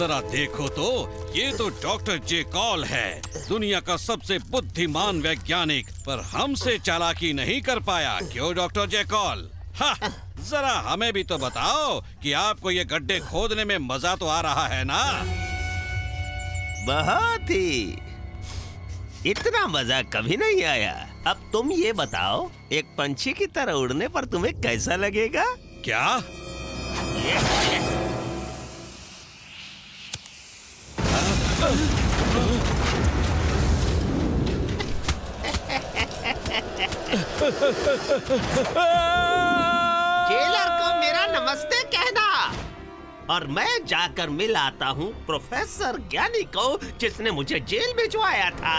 जरा देखो तो, ये तो डॉक्टर जे कॉल है, दुनिया का सबसे बुद्धिमान वैज्ञानिक, पर हमसे चालाकी नहीं कर पाया। क्यों डॉक्टर जे कॉल? जरा हमें भी तो बताओ कि आपको ये गड्ढे खोदने में मजा तो आ रहा है ना? बहुत ही। इतना मजा कभी नहीं आया। अब तुम ये बताओ, एक पंछी की तरह उड़ने पर तुम्हें कैसा लगेगा? क्या? जेलर को मेरा नमस्ते कहना। और मैं जाकर मिल आता हूँ प्रोफेसर ज्ञानी को, जिसने मुझे जेल भिजवाया था।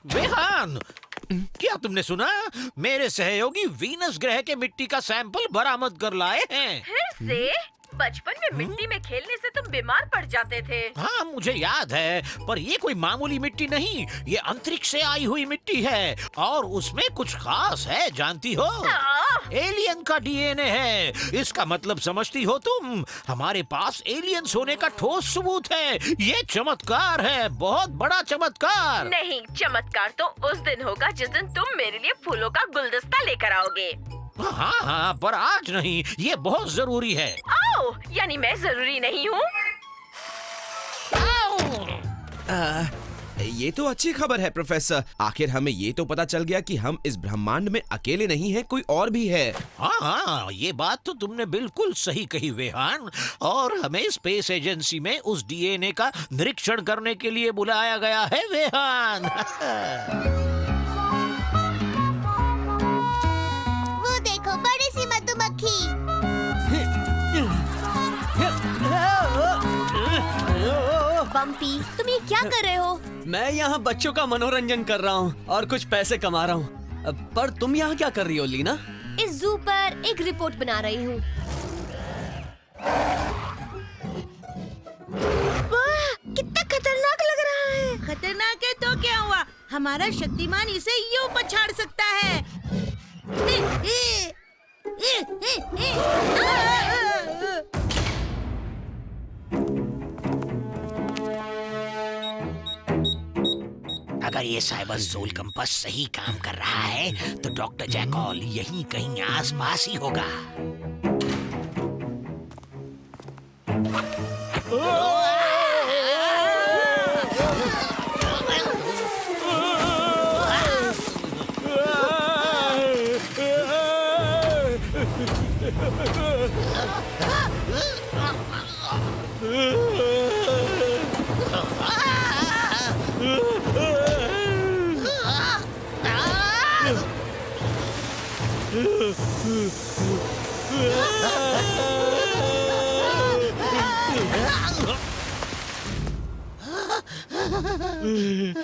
बेहान, क्या तुमने सुना? मेरे सहयोगी वीनस ग्रह के मिट्टी का सैंपल बरामद कर लाए हैं। फिर से? बचपन में मिट्टी में खेलने से तुम बीमार पड़ जाते थे। हाँ, मुझे याद है, पर ये कोई मामूली मिट्टी नहीं, ये अंतरिक्ष से आई हुई मिट्टी है और उसमें कुछ खास है, जानती हो? एलियन का डीएनए है। इसका मतलब समझती हो तुम? हमारे पास एलियंस होने का ठोस सबूत है। ये चमत्कार है, बहुत बड़ा चमत्कार। नहीं, चमत्कार तो उस दिन होगा जिस दिन तुम मेरे लिए फूलों का गुलदस्ता लेकर आओगे। हाँ हाँ, पर आज नहीं, ये बहुत जरूरी है। आओ, यानी मैं जरूरी नहीं हूँ? ये तो अच्छी खबर है प्रोफेसर। आखिर हमें ये तो पता चल गया कि हम इस ब्रह्मांड में अकेले नहीं हैं, कोई और भी है। हाँ हाँ, ये बात तो तुमने बिल्कुल सही कही वेहान। और हमें स्पेस एजेंसी में उस डीएनए का निरीक्षण करने के लिए बुलाया गया है वेहान। वो देखो, बड़ी सी मधुमक्खी। बम्पी, तुम ये क्या कर रहे हो? मैं यहाँ बच्चों का मनोरंजन कर रहा हूँ और कुछ पैसे कमा रहा हूँ। पर तुम यहाँ क्या कर रही हो लीना? इस जू पर एक रिपोर्ट बना रही हूँ। वाह, कितना खतरनाक लग रहा है। खतरनाक है तो क्या हुआ, हमारा शक्तिमान इसे यूं पछाड़ सकता है। अगर ये साइबर सोल कंपास सही काम कर रहा है तो डॉक्टर जैकॉल यहीं कहीं आसपास ही होगा।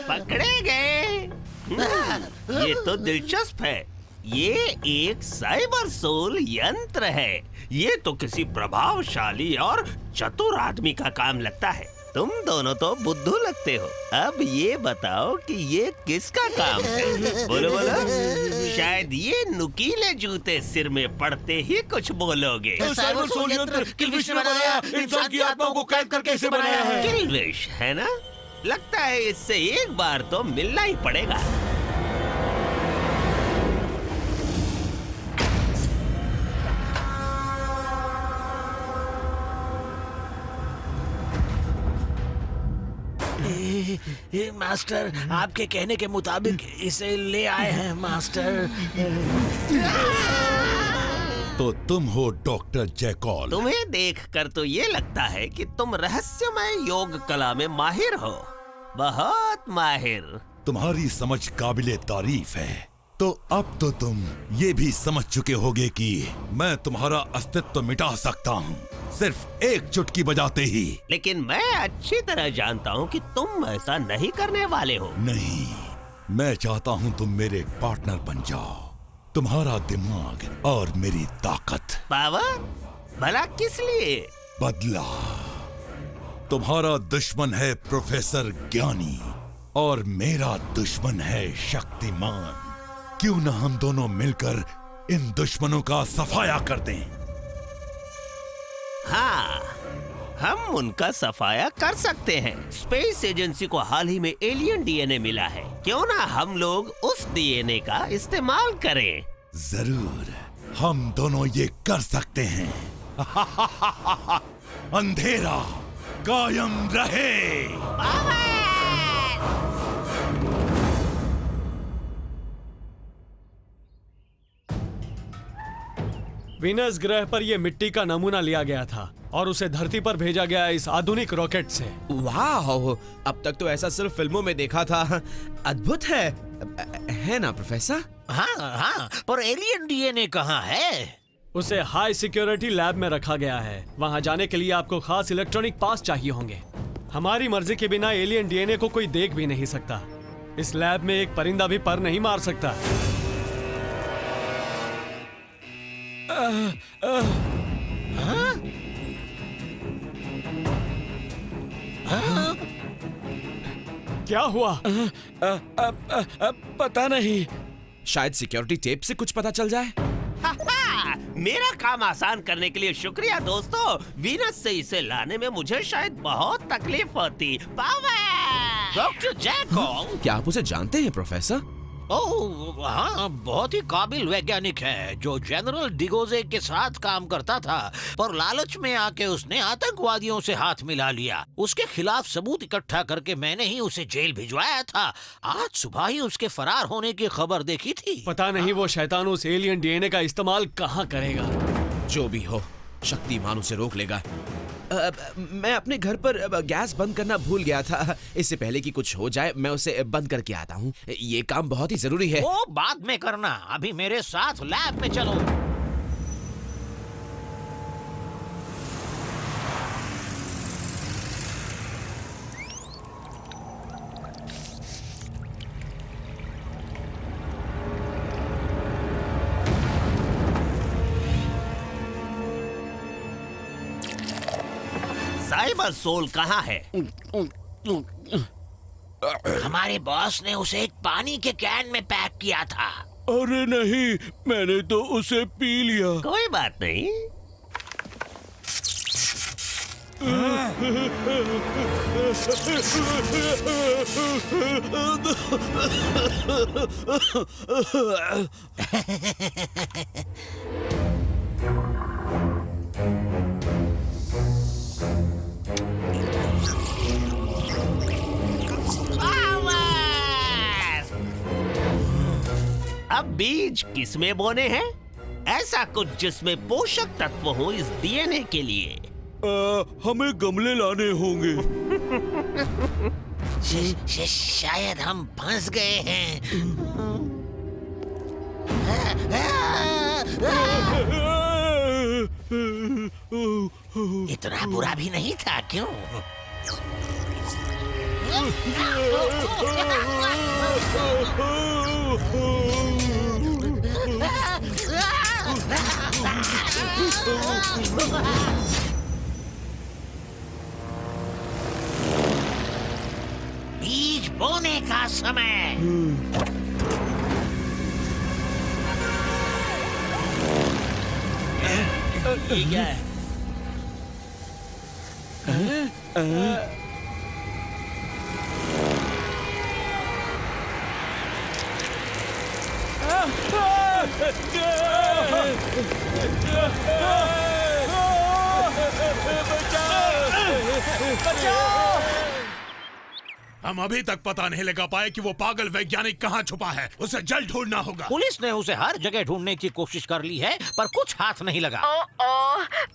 पकड़े गए। ये तो दिलचस्प है। ये एक साइबर सोल यंत्र है। ये तो किसी प्रभावशाली और चतुर आदमी का काम लगता है। तुम दोनों तो बुद्धू लगते हो। अब ये बताओ कि ये किसका काम है? बोलो बोलो। शायद ये नुकीले जूते सिर में पड़ते ही कुछ बोलोगे। साइबर सोल यंत्र किल्विश ने बनाया, इंसान की आत्माओं को कैद करके इसे बनाया है। किल्विश है ना? लगता है इससे एक बार तो मिलना ही पड़ेगा। मास्टर, आपके कहने के मुताबिक इसे ले आए हैं मास्टर। तो तुम हो डॉक्टर जैकॉल। तुम्हें देखकर तो ये लगता है कि तुम रहस्यमय योग कला में माहिर हो, बहुत माहिर। तुम्हारी समझ काबिले तारीफ है। तो अब तो तुम ये भी समझ चुके होगे कि मैं तुम्हारा अस्तित्व मिटा सकता हूँ, सिर्फ एक चुटकी बजाते ही। लेकिन मैं अच्छी तरह जानता हूँ कि तुम ऐसा नहीं करने वाले हो। नहीं, मैं चाहता हूँ तुम मेरे पार्टनर बन जाओ। तुम्हारा दिमाग और मेरी ताकत। पावर? भला किस लिए? बदला। तुम्हारा दुश्मन है प्रोफेसर ज्ञानी और मेरा दुश्मन है शक्तिमान। क्यों ना हम दोनों मिलकर इन दुश्मनों का सफाया कर दें? हाँ, हम उनका सफाया कर सकते हैं। स्पेस एजेंसी को हाल ही में एलियन डीएनए मिला है, क्यों ना हम लोग उस डीएनए का इस्तेमाल करें? जरूर, हम दोनों ये कर सकते हैं। अंधेरा कायम रहे। वीनस ग्रह पर ये मिट्टी का नमूना लिया गया था और उसे धरती पर भेजा गया इस आधुनिक रॉकेट से। वाह, अब तक तो ऐसा सिर्फ फिल्मों में देखा था। अद्भुत है ना प्रोफेसर? हाँ हाँ, पर एलियन डीएनए कहाँ है? उसे हाई सिक्योरिटी लैब में रखा गया है। वहाँ जाने के लिए आपको खास इलेक्ट्रॉनिक पास चाहिए होंगे। हमारी मर्जी के बिना एलियन डीएनए को कोई देख भी नहीं सकता। इस लैब में एक परिंदा भी पर नहीं मार सकता। क्या हुआ? पता नहीं, शायद सिक्योरिटी टेप से कुछ पता चल जाए। मेरा काम आसान करने के लिए शुक्रिया दोस्तों। वीनस से इसे लाने में मुझे शायद बहुत तकलीफ होती। पावर! Doctor jackal? क्या आप उसे जानते हैं प्रोफेसर? ओह हाँ, बहुत ही काबिल वैज्ञानिक है जो जनरल डिगोजे के साथ काम करता था, पर लालच में आके उसने आतंकवादियों से हाथ मिला लिया। उसके खिलाफ सबूत इकट्ठा करके मैंने ही उसे जेल भिजवाया था। आज सुबह ही उसके फरार होने की खबर देखी थी। पता नहीं वो शैतान उस एलियन डीएनए का इस्तेमाल कहाँ करेगा। जो भी हो, शक्तिमान उसे रोक लेगा। मैं अपने घर पर गैस बंद करना भूल गया था। इससे पहले कि कुछ हो जाए मैं उसे बंद करके आता हूँ। ये काम बहुत ही जरूरी है। वो बाद में करना, अभी मेरे साथ लैब में चलो। साइबर सोल कहाँ है? हमारे बॉस ने उसे एक पानी के कैन में पैक किया था। अरे नहीं, मैंने तो उसे पी लिया। कोई बात नहीं। अब बीज किसमें बोने हैं? ऐसा कुछ जिसमें पोषक तत्व हो इस डीएनए के लिए। हमें गमले लाने होंगे। शायद हम फंस गए हैं। इतना बुरा भी नहीं था, क्यों? बीज बोने का समय। ये क्या है? हम अभी तक पता नहीं लगा पाए कि वो पागल वैज्ञानिक कहाँ छुपा है। उसे जल्द ढूंढना होगा। पुलिस ने उसे हर जगह ढूंढने की कोशिश कर ली है, पर कुछ हाथ नहीं लगा। ओ,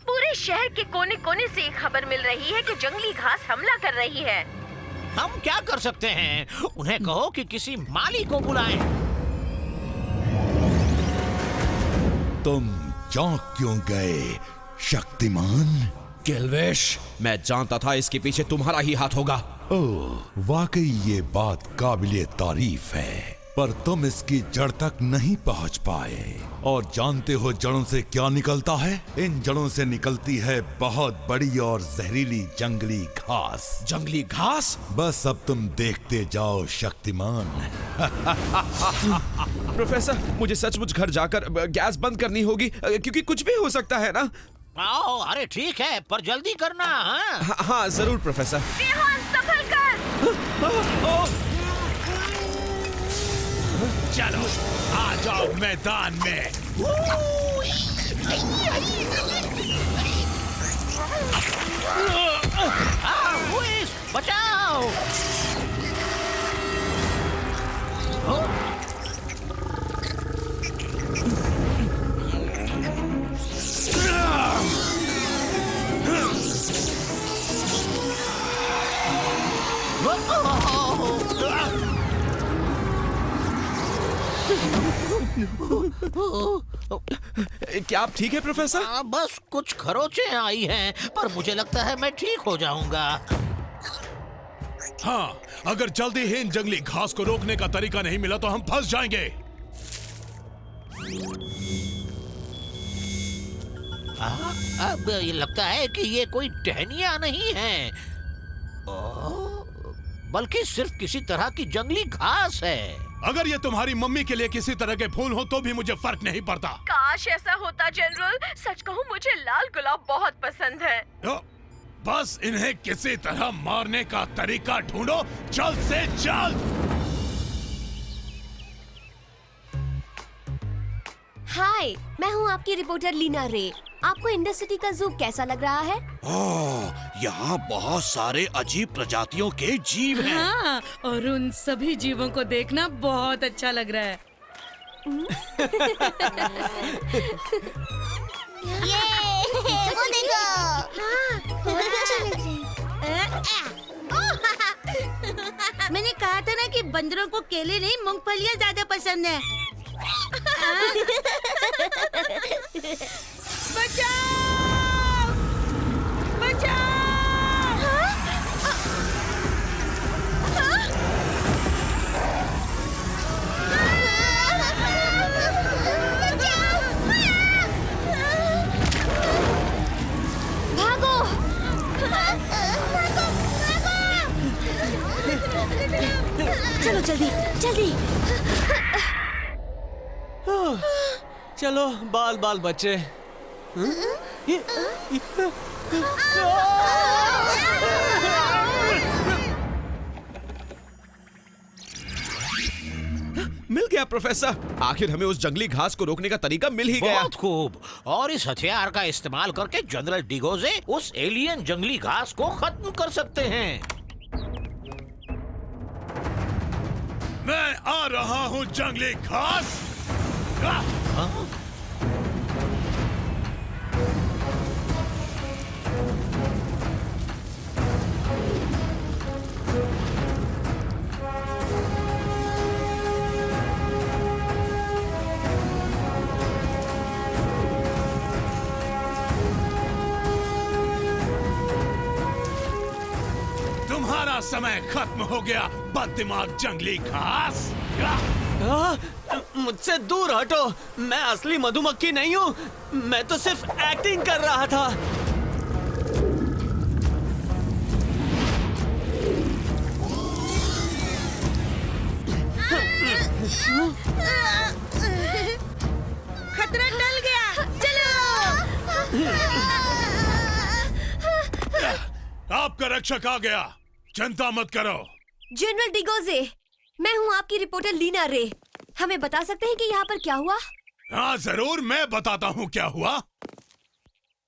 पूरे शहर के कोने कोने से खबर मिल रही है कि जंगली घास हमला कर रही है। हम क्या कर सकते हैं? उन्हें कहो कि किसी माली को बुलाएं। तुम चौंक क्यों गए शक्तिमान? गिल्वेश, मैं जानता था इसके पीछे तुम्हारा ही हाथ होगा। ओह, वाकई ये बात काबिले तारीफ है, पर तुम इसकी जड़ तक नहीं पहुंच पाए। और जानते हो जड़ों से क्या निकलता है? इन जड़ों से निकलती है बहुत बड़ी और जहरीली जंगली घास। जंगली घास? बस अब तुम देखते जाओ शक्तिमान। प्रोफेसर, मुझे सचमुच घर जाकर गैस बंद करनी होगी, क्योंकि कुछ भी हो सकता है ना। आओ, अरे ठीक है, पर जल्दी करना। हाँ, हाँ जरूर प्रोफेसर। रेहान, संभल कर। चलो आ जाओ मैदान में। लुइस, बचाओ। क्या आप ठीक है प्रोफेसर? बस कुछ खरोचें आई हैं, पर मुझे लगता है मैं ठीक हो जाऊंगा। हाँ, अगर जल्दी ही इन जंगली घास को रोकने का तरीका नहीं मिला तो हम फंस जाएंगे। अब ये लगता है कि ये कोई टहनियाँ नहीं है, बल्कि सिर्फ किसी तरह की जंगली घास है। अगर ये तुम्हारी मम्मी के लिए किसी तरह के फूल हो तो भी मुझे फर्क नहीं पड़ता। काश ऐसा होता जनरल। सच कहूँ मुझे लाल गुलाब बहुत पसंद है। बस इन्हें किसी तरह मारने का तरीका ढूंढो, जल्द से जल्द। हाय, मैं हूँ आपकी रिपोर्टर लीना रे। आपको इंडस सिटी का जू कैसा लग रहा है? यहाँ बहुत सारे अजीब प्रजातियों के जीव हैं। हाँ, और उन सभी जीवों को देखना बहुत अच्छा लग रहा है। ये वो देखो। मैंने कहा था ना कि बंदरों को केले नहीं मूंगफलियाँ ज्यादा पसंद है। बचाओ! बचाओ! भागो! चलो जल्दी जल्दी। चलो बाल बाल बच्चे। मिल गया प्रोफेसर, आखिर हमें उस जंगली घास को रोकने का तरीका मिल ही गया। बहुत खूब। और इस हथियार का इस्तेमाल करके जनरल डिगोजे उस एलियन जंगली घास को खत्म कर सकते हैं। मैं आ रहा हूँ जंगली घास। तुम्हारा समय खत्म हो गया, बददिमाग जंगली घास। मुझसे दूर हटो, मैं असली मधुमक्खी नहीं हूँ। मैं तो सिर्फ एक्टिंग कर रहा था। खतरा टल गया, चलो। आपका रक्षक आ गया, चिंता मत करो। जनरल डिगोजे, मैं हूँ आपकी रिपोर्टर लीना रे। हमें बता सकते हैं कि यहाँ पर क्या हुआ? हाँ जरूर, मैं बताता हूँ क्या हुआ।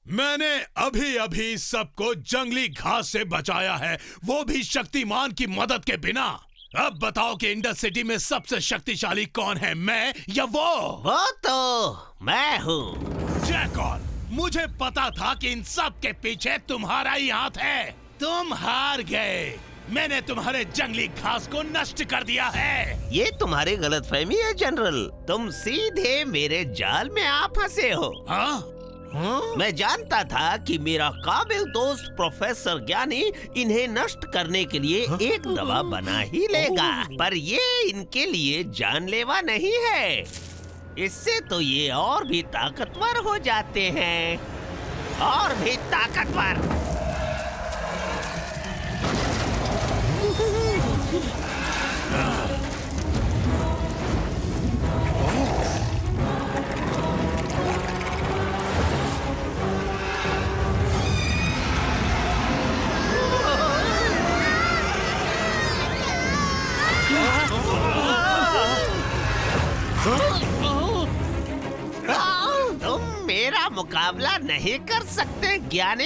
मैंने अभी अभी सबको जंगली घास से बचाया है, वो भी शक्तिमान की मदद के बिना। अब बताओ कि इंडस सिटी में सबसे शक्तिशाली कौन है, मैं या वो तो मैं हूँ। जैकॉल, मुझे पता था कि इन सब के पीछे तुम्हारा ही हाथ है। तुम हार गए। मैंने तुम्हारे जंगली घास को नष्ट कर दिया है। ये तुम्हारी गलतफहमी है जनरल, तुम सीधे मेरे जाल में आ फंसे हो। हाँ? मैं जानता था कि मेरा काबिल दोस्त प्रोफेसर ज्ञानी इन्हें नष्ट करने के लिए एक दवा बना ही लेगा, पर ये इनके लिए जानलेवा नहीं है। इससे तो ये और भी ताकतवर हो जाते हैं, और भी ताकतवर। तुम मेरा मुकाबला नहीं कर सकते ज्ञानी।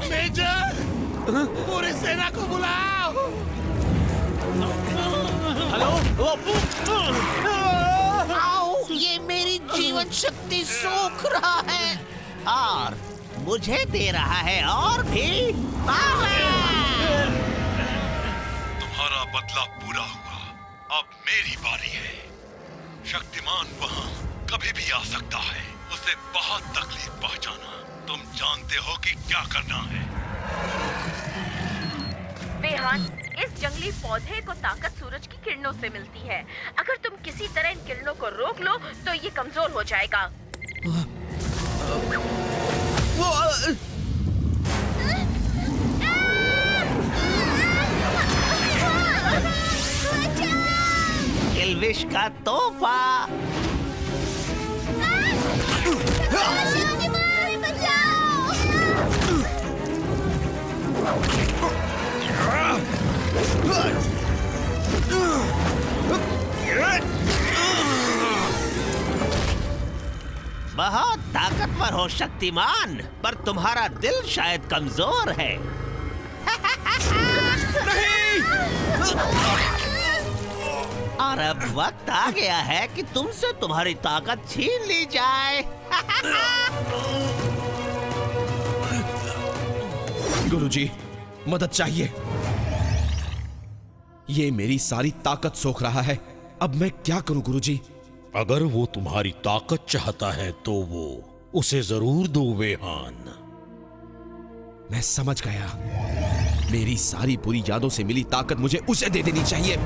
मेजर, पूरी सेना को बुलाओ। आओ, ये मेरी जीवन शक्ति सोख रहा है और मुझे दे रहा है और भी पावर। तुम्हारा बदला पूरा हुआ, अब मेरी बारी है। शक्तिमान वहाँ कभी भी आ सकता है, उसे बहुत तकलीफ पहुँचाना। तुम जानते हो कि क्या करना है। बेहान, इस जंगली पौधे को ताकत सूरज की किरणों से मिलती है। अगर तुम किसी तरह इन किरणों को रोक लो तो ये कमजोर हो जाएगा। किल्विश का तोहफा। बहुत ताकतवर हो शक्तिमान, पर तुम्हारा दिल शायद कमजोर है। और अब वक्त आ गया है कि तुमसे तुम्हारी ताकत छीन ली जाए। गुरुजी, मदद चाहिए। ये मेरी सारी ताकत सोख रहा है। अब मैं क्या करूं गुरुजी? अगर वो तुम्हारी ताकत चाहता है तो वो उसे जरूर दो वेहान। मैं समझ गया। मेरी सारी बुरी यादों से मिली ताकत मुझे उसे दे देनी चाहिए।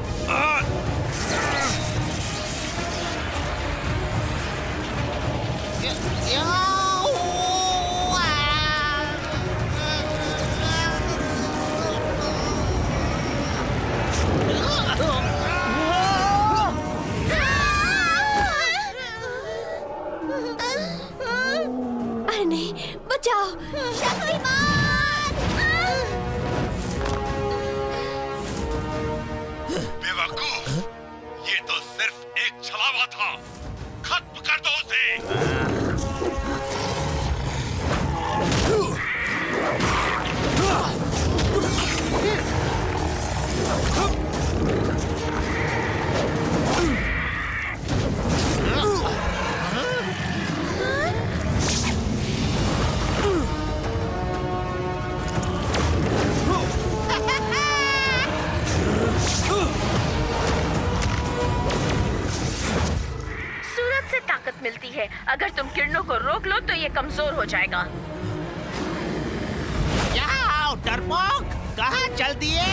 अरे नहीं, बचाओ शक्तिमान। बेवकूफ, ये तो सिर्फ एक छलावा था। खत्म कर दो उसे। सूरज से ताकत मिलती है। अगर तुम किरणों को रोक लो तो ये कमजोर हो जाएगा। जाओ डरपोक, कहाँ चल दिए?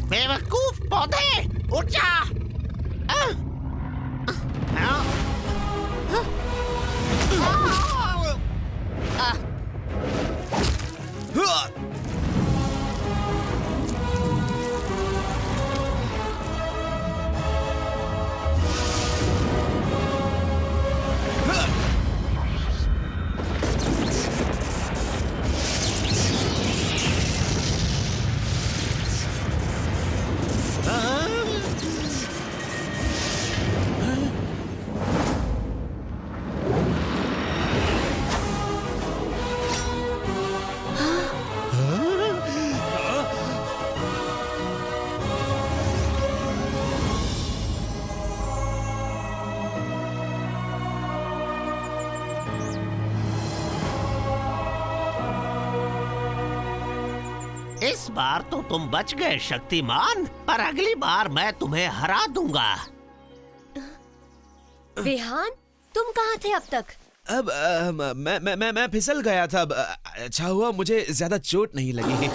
बेवकूफ पौधे, उठ जा। इस बार तो तुम बच गए शक्तिमान, पर अगली बार मैं तुम्हें हरा दूंगा। विहान, तुम कहाँ थे अब तक? अब मैं फिसल गया था। अब अच्छा हुआ मुझे ज्यादा चोट नहीं लगी।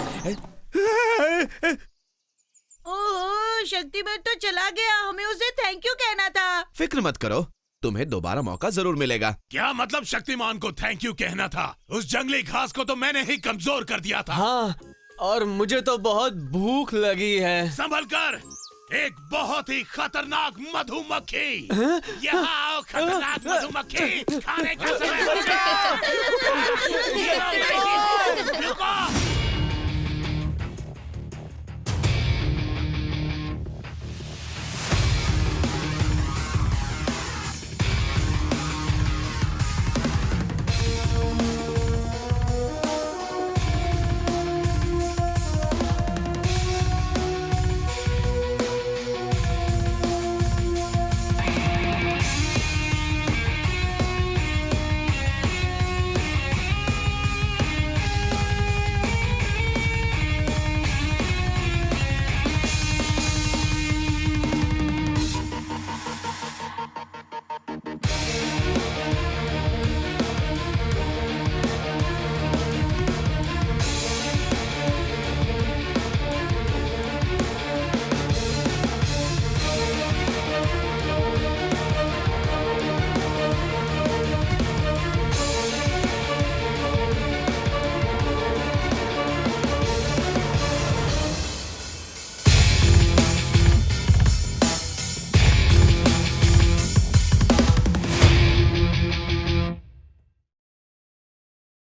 ओह, शक्तिमान तो चला गया, हमें उसे थैंक यू कहना था। फिक्र मत करो, तुम्हें दोबारा मौका जरूर मिलेगा। क्या मतलब शक्तिमान को थैंक यू कहना था? उस जंगली घास को तो मैंने ही कमजोर कर दिया था। हाँ, और मुझे तो बहुत भूख लगी है। संभल कर, एक बहुत ही खतरनाक मधुमक्खी। यहाँ आओ खतरनाक मधुमक्खी, खाने का समय हो गया। रुको।